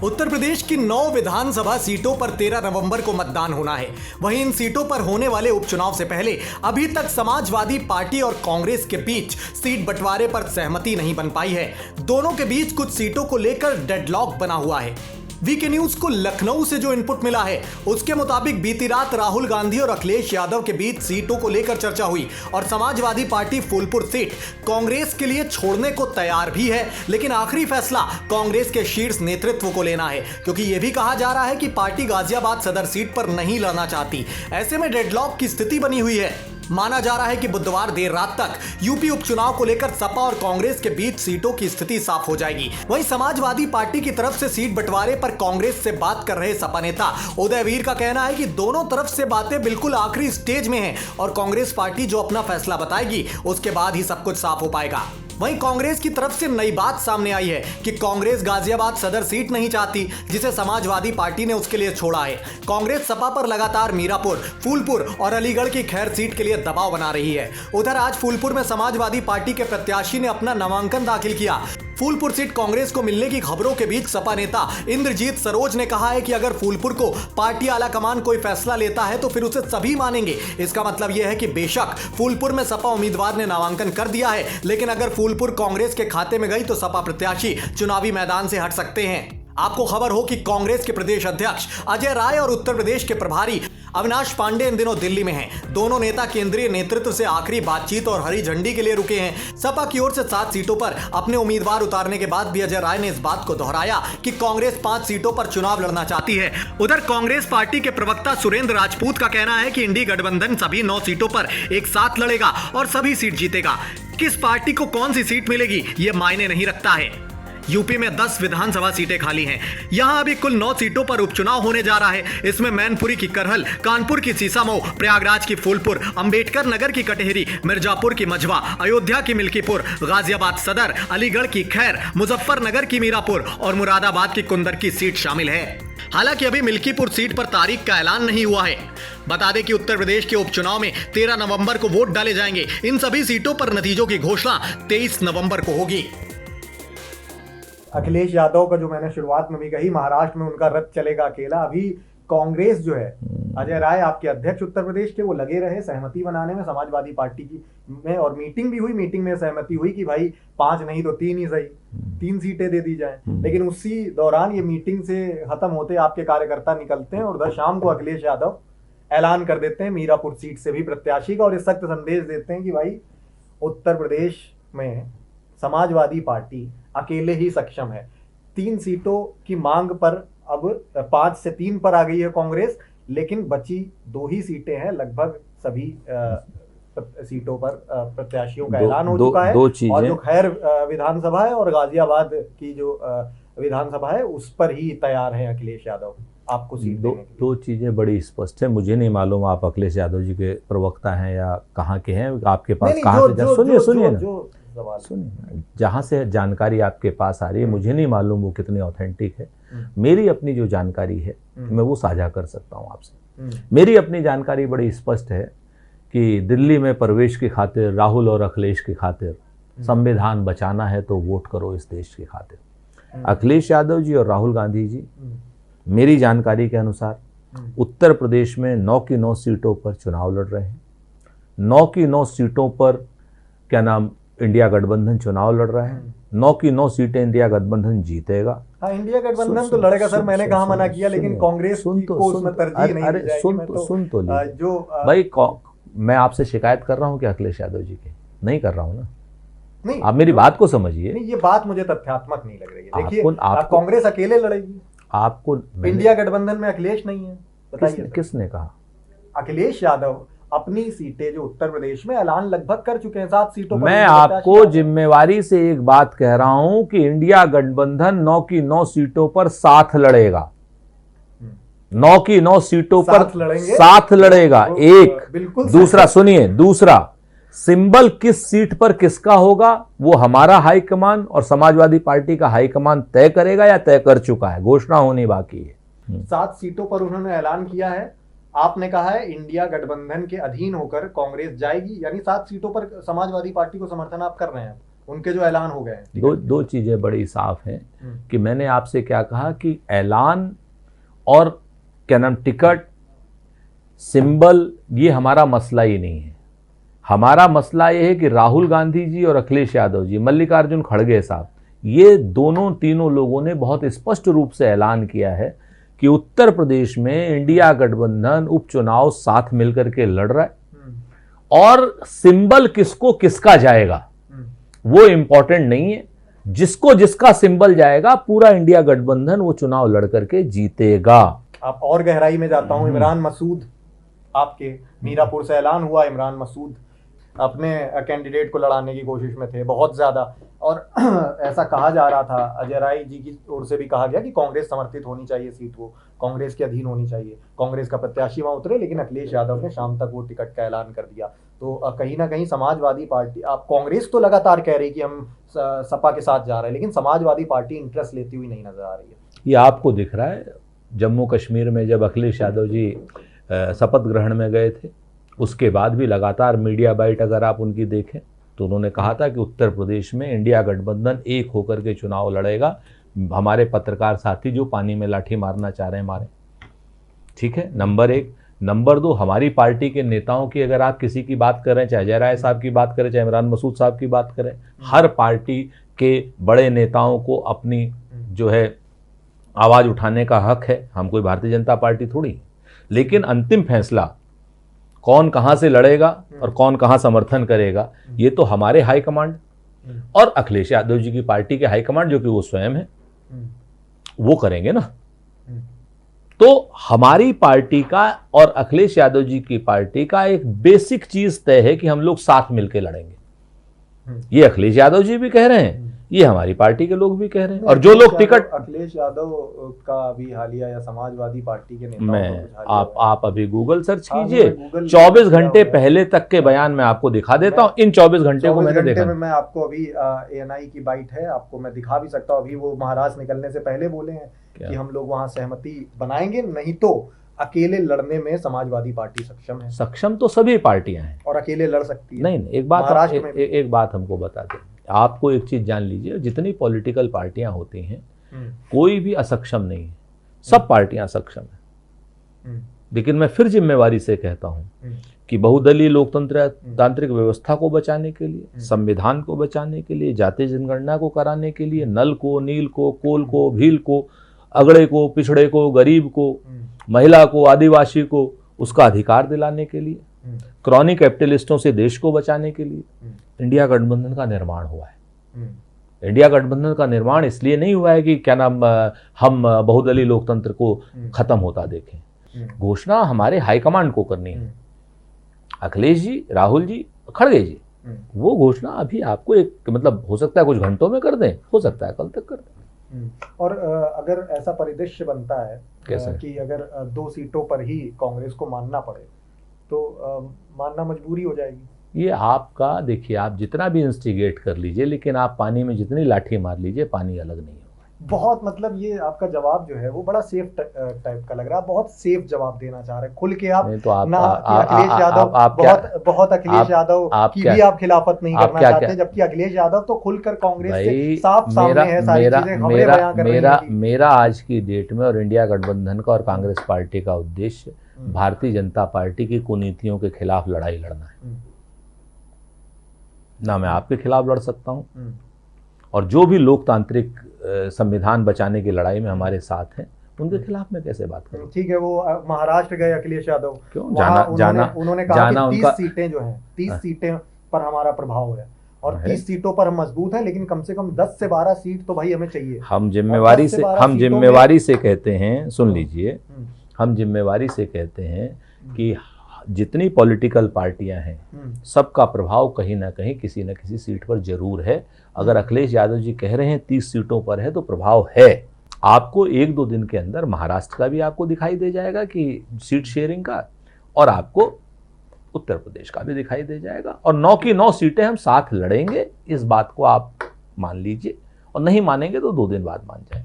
उत्तर प्रदेश की 9 विधानसभा सीटों पर 13 नवंबर को मतदान होना है। वहीं इन सीटों पर होने वाले उपचुनाव से पहले अभी तक समाजवादी पार्टी और कांग्रेस के बीच सीट बंटवारे पर सहमति नहीं बन पाई है। दोनों के बीच कुछ सीटों को लेकर डेडलॉक बना हुआ है। वीके न्यूज को लखनऊ से जो इनपुट मिला है उसके मुताबिक बीती रात राहुल गांधी और अखिलेश यादव के बीच सीटों को लेकर चर्चा हुई और समाजवादी पार्टी फूलपुर सीट कांग्रेस के लिए छोड़ने को तैयार भी है, लेकिन आखिरी फैसला कांग्रेस के शीर्ष नेतृत्व को लेना है, क्योंकि यह भी कहा जा रहा है कि पार्टी गाजियाबाद सदर सीट पर नहीं लड़ना चाहती। ऐसे में डेडलॉक की स्थिति बनी हुई है। माना जा रहा है कि बुधवार देर रात तक यूपी उपचुनाव को लेकर सपा और कांग्रेस के बीच सीटों की स्थिति साफ हो जाएगी। वहीं समाजवादी पार्टी की तरफ से सीट बंटवारे पर कांग्रेस से बात कर रहे सपा नेता उदयवीर का कहना है कि दोनों तरफ से बातें बिल्कुल आखिरी स्टेज में हैं और कांग्रेस पार्टी जो अपना फैसला बताएगी उसके बाद ही सब कुछ साफ हो पाएगा। वहीं कांग्रेस की तरफ से नई बात सामने आई है कि कांग्रेस गाजियाबाद सदर सीट नहीं चाहती, जिसे समाजवादी पार्टी ने उसके लिए छोड़ा है। कांग्रेस सपा पर लगातार मीरापुर, फूलपुर और अलीगढ़ की खैर सीट के लिए दबाव बना रही है। उधर आज फूलपुर में समाजवादी पार्टी के प्रत्याशी ने अपना नामांकन दाखिल किया। फूलपुर सीट कांग्रेस को मिलने की खबरों के बीच सपा नेता इंद्रजीत सरोज ने कहा है कि अगर फूलपुर को पार्टी आला कमान कोई फैसला लेता है तो फिर उसे सभी मानेंगे। इसका मतलब यह है कि बेशक फूलपुर में सपा उम्मीदवार ने नामांकन कर दिया है, लेकिन अगर फूलपुर कांग्रेस के खाते में गई तो सपा प्रत्याशी चुनावी मैदान से हट सकते हैं। आपको खबर हो कि कांग्रेस के प्रदेश अध्यक्ष अजय राय और उत्तर प्रदेश के प्रभारी अविनाश पांडे इन दिनों दिल्ली में हैं। दोनों नेता केंद्रीय नेतृत्व से आखिरी बातचीत और हरी झंडी के लिए रुके हैं। सपा की ओर से 7 सीटों पर अपने उम्मीदवार उतारने के बाद भी अजय राय ने इस बात को दोहराया कि कांग्रेस 5 सीटों पर चुनाव लड़ना चाहती है। उधर कांग्रेस पार्टी के प्रवक्ता सुरेंद्र राजपूत का कहना है कि इंडी गठबंधन सभी 9 सीटों पर एक साथ लड़ेगा और सभी सीट जीतेगा। किस पार्टी को कौन सी सीट मिलेगी ये मायने नहीं रखता है। यूपी में 10 विधानसभा सीटें खाली हैं। यहां अभी कुल 9 सीटों पर उपचुनाव होने जा रहा है। इसमें मैनपुरी की करहल, कानपुर की सीसामऊ, प्रयागराज की फूलपुर, अंबेडकर नगर की कटेहरी, मिर्जापुर की मझवा, अयोध्या की मिल्कीपुर, गाजियाबाद सदर, अलीगढ़ की खैर, मुजफ्फरनगर की मीरापुर और मुरादाबाद की कुंदर की सीट शामिल है। हालांकि अभी मिल्कीपुर सीट पर तारीख का ऐलान नहीं हुआ है। बता दें कि उत्तर प्रदेश के उपचुनाव में 13 नवंबर को वोट डाले जाएंगे। इन सभी सीटों पर नतीजों की घोषणा 23 नवंबर को होगी। अखिलेश यादव का जो मैंने शुरुआत में भी कही, महाराष्ट्र में उनका रथ चलेगा अकेला। अभी कांग्रेस जो है, अजय राय आपके अध्यक्ष उत्तर प्रदेश के, वो लगे रहे सहमति बनाने में समाजवादी पार्टी की में, और मीटिंग भी हुई। मीटिंग में सहमति हुई कि भाई 5 नहीं तो 3 ही सही, 3 सीटें दे दी जाएं। लेकिन उसी दौरान ये मीटिंग से खत्म होते आपके कार्यकर्ता निकलते हैं और उधर शाम को अखिलेश यादव ऐलान कर देते हैं मीरापुर सीट से भी प्रत्याशी का, और ये सख्त संदेश देते हैं कि भाई उत्तर प्रदेश में समाजवादी पार्टी अकेले ही सक्षम है। 3 सीटों की मांग पर अब 5 से 3 पर आ गई है कांग्रेस, लेकिन बची 2 ही सीटें हैं। लगभग सभी सीटों पर प्रत्याशियों का ऐलान हो चुका है। और जो खैर विधानसभा है और गाजियाबाद की जो विधानसभा है उस पर ही तैयार है अखिलेश यादव आपको सीट देने के लिए। 2 चीजें बड़ी स्पष्ट है। मुझे नहीं मालूम आप अखिलेश यादव जी के प्रवक्ता हैं या कहाँ के हैं, आपके पास कहाँ से, सुनिए जहाँ से जानकारी आपके पास आ रही है, मुझे नहीं मालूम वो कितनी ऑथेंटिक है। मेरी अपनी जो जानकारी है मैं वो साझा कर सकता हूँ आपसे। मेरी अपनी जानकारी बड़ी स्पष्ट है कि दिल्ली में प्रवेश की खातिर, राहुल और अखिलेश की खातिर, संविधान बचाना है तो वोट करो इस देश की खातिर। अखिलेश यादव जी और राहुल गांधी जी मेरी जानकारी के अनुसार उत्तर प्रदेश में 9 की 9 सीटों पर चुनाव लड़ रहे हैं। 9 की 9 सीटों पर क्या नाम इंडिया गठबंधन चुनाव लड़ रहा है। 9 की 9 सीटें इंडिया गठबंधन जीतेगा। हाँ, इंडिया गठबंधन तो लड़ेगा सर, मैंने कहा मना किया, लेकिन कांग्रेस को उसमें तरजीह नहीं दी जाएगी। सुन तो जो भाई मैं आपसे शिकायत कर रहा हूँ कि अखिलेश यादव जी की नहीं कर रहा हूँ ना। नहीं, आप मेरी बात को समझिए। नहीं, ये बात मुझे तथ्यात्मक नहीं लग रही है। देखिए, कांग्रेस अकेले लड़ेगी, आपको इंडिया गठबंधन में अखिलेश नहीं है। बताइए किसने कहा? अखिलेश यादव अपनी सीटें जो उत्तर प्रदेश में ऐलान लगभग कर चुके हैं, 7 सीटों पर। मैं आपको जिम्मेवारी से एक बात कह रहा हूं कि इंडिया गठबंधन 9 की 9 सीटों पर साथ लड़ेगा। 9 की 9 सीटों पर साथ लड़ेगा। एक बिल्कुल। दूसरा सुनिए, दूसरा सिंबल किस सीट पर किसका होगा वो हमारा हाईकमान और समाजवादी पार्टी का हाईकमान तय करेगा या तय कर चुका है, घोषणा होनी बाकी है। 7 सीटों पर उन्होंने ऐलान किया है। आपने कहा है इंडिया गठबंधन के अधीन होकर कांग्रेस जाएगी, यानी 7 सीटों पर समाजवादी पार्टी को समर्थन आप कर रहे हैं। उनके जो ऐलान हो गए हैं। दो चीजें बड़ी साफ हैं कि मैंने आपसे क्या कहा कि ऐलान और क्या नाम टिकट सिंबल ये हमारा मसला ही नहीं है। हमारा मसला ये है कि राहुल गांधी जी और अखिलेश यादव जी, मल्लिकार्जुन खड़गे साहब, ये तीनों लोगों ने बहुत स्पष्ट रूप से ऐलान किया है कि उत्तर प्रदेश में इंडिया गठबंधन उपचुनाव साथ मिलकर के लड़ रहा है और सिंबल किसको किसका जाएगा वो इंपॉर्टेंट नहीं है। जिसको जिसका सिंबल जाएगा पूरा इंडिया गठबंधन वो चुनाव लड़ करके जीतेगा। आप और गहराई में जाता हूं, इमरान मसूद, आपके मीरापुर से ऐलान हुआ, इमरान मसूद अपने कैंडिडेट को लड़ाने की कोशिश में थे बहुत ज्यादा, और ऐसा कहा जा रहा था, अजय राय जी की ओर से भी कहा गया कि कांग्रेस समर्थित होनी चाहिए सीट, वो कांग्रेस के अधीन होनी चाहिए, कांग्रेस का प्रत्याशी वहां उतरे, लेकिन अखिलेश यादव ने शाम तक वो टिकट का ऐलान कर दिया। तो कहीं ना कहीं समाजवादी पार्टी, आप कांग्रेस तो लगातार कह रही कि हम सपा के साथ जा रहे हैं, लेकिन समाजवादी पार्टी इंटरेस्ट लेती हुई नहीं नजर आ रही है। ये आपको दिख रहा है, जम्मू कश्मीर में जब अखिलेश यादव जी शपथ ग्रहण में गए थे उसके बाद भी लगातार मीडिया बाइट अगर आप उनकी देखें तो उन्होंने कहा था कि उत्तर प्रदेश में इंडिया गठबंधन एक होकर के चुनाव लड़ेगा, हमारे पत्रकार साथी जो पानी में लाठी मारना चाह रहे हैं मारे। ठीक है, नंबर 1। नंबर 2, हमारी पार्टी के नेताओं की अगर आप किसी की बात करें, चाहे अजय राय साहब की बात करें, चाहे इमरान मसूद साहब की बात करें, हर पार्टी के बड़े नेताओं को अपनी जो है आवाज उठाने का हक है। हम कोई भारतीय जनता पार्टी थोड़ी, लेकिन अंतिम फैसला कौन कहां से लड़ेगा और कौन कहां समर्थन करेगा ये तो हमारे हाईकमांड और अखिलेश यादव जी की पार्टी के हाईकमांड, जो कि वो स्वयं है, वो करेंगे ना। तो हमारी पार्टी का और अखिलेश यादव जी की पार्टी का एक बेसिक चीज तय है कि हम लोग साथ मिलकर लड़ेंगे। ये अखिलेश यादव जी भी कह रहे हैं, ये हमारी पार्टी के लोग भी कह रहे हैं। और जो लोग टिकट, अखिलेश यादव का अभी हालिया या समाजवादी पार्टी के नेताओं मैं आप अभी गूगल सर्च कीजिए, 24 घंटे पहले तक के बयान मैं आपको दिखा देता हूं। इन 24 घंटे को मैंने देखा। मैं आपको अभी ANI की बाइट है, आपको मैं दिखा भी सकता हूं। अभी वो महाराष्ट्र निकलने से पहले बोले हैं कि हम लोग वहां सहमति बनाएंगे, नहीं तो अकेले लड़ने में समाजवादी पार्टी सक्षम है। सक्षम तो सभी पार्टियां हैं और अकेले लड़ सकती है। नहीं, एक बात हमको बता दें, आपको एक चीज जान लीजिए, जितनी पॉलिटिकल पार्टियां होती हैं कोई भी असक्षम नहीं है, सब पार्टियां सक्षम है। लेकिन मैं फिर जिम्मेवारी से कहता हूं कि बहुदलीय लोकतांत्रिक व्यवस्था को बचाने के लिए, संविधान को बचाने के लिए, जातीय जनगणना को कराने के लिए, नल को, नील को, कोल को, भील को, अगड़े को, पिछड़े को, गरीब को, महिला को, आदिवासी को उसका अधिकार दिलाने के लिए, क्रॉनिक कैपिटलिस्टों से देश को बचाने के लिए इंडिया गठबंधन का निर्माण हुआ है। इंडिया गठबंधन का निर्माण इसलिए नहीं हुआ है कि क्या नाम हम बहुदलीय लोकतंत्र को खत्म होता देखें। घोषणा हमारे हाईकमांड को करनी है, अखिलेश जी, राहुल जी, खड़गे जी। वो घोषणा अभी आपको एक मतलब हो सकता है कुछ घंटों में कर दें, हो सकता है कल तक कर दें। और अगर ऐसा परिदृश्य बनता है कि अगर 2 सीटों पर ही कांग्रेस को मानना पड़े तो मानना मजबूरी हो जाएगी। ये आपका, देखिए आप जितना भी इंस्टिगेट कर लीजिए, लेकिन आप पानी में जितनी लाठी मार लीजिए पानी अलग नहीं होगा। बहुत मतलब ये आपका जवाब जो है वो बड़ा सेफ टाइप का लग रहा है, बहुत सेफ जवाब देना चाह रहे हैं, खुल के आप। तो आप अखिलेश यादव बहुत अखिलेश यादव की भी आप खिलाफत नहीं करना चाहते, जबकि अखिलेश यादव तो खुलकर कांग्रेस से साफ सामने है, सारी चीजें खबरें बयां कर रही हैं। मेरा आज की डेट में और इंडिया गठबंधन का और कांग्रेस पार्टी का उद्देश्य भारतीय जनता पार्टी की कुनीतियों के खिलाफ लड़ाई लड़ना है। ना मैं आपके खिलाफ लड़ सकता हूं, और जो भी लोकतांत्रिक संविधान बचाने की लड़ाई में हमारे साथ हैं उनके खिलाफ में कैसे बात करूं। ठीक है, वो महाराष्ट्र गए अखिलेश यादव, क्यों उन्होंने कहा कि 30 सीटें जो हैं, 30 सीटें पर हमारा प्रभाव है और 30 सीटों पर हम मजबूत हैं, लेकिन कम से कम 10 से 12 सीट तो भाई हमें चाहिए। हम जिम्मेवारी से कहते हैं, सुन लीजिए, हम जिम्मेवारी से कहते हैं कि जितनी पॉलिटिकल पार्टियां हैं सबका प्रभाव कहीं ना कहीं किसी न किसी सीट पर जरूर है। अगर अखिलेश यादव जी कह रहे हैं 30 सीटों पर है तो प्रभाव है। आपको 1-2 दिन के अंदर महाराष्ट्र का भी आपको दिखाई दे जाएगा कि सीट शेयरिंग का, और आपको उत्तर प्रदेश का भी दिखाई दे जाएगा, और 9 की 9 सीटें हम साथ लड़ेंगे। इस बात को आप मान लीजिए, और नहीं मानेंगे तो 2 दिन बाद मान जाएंगे।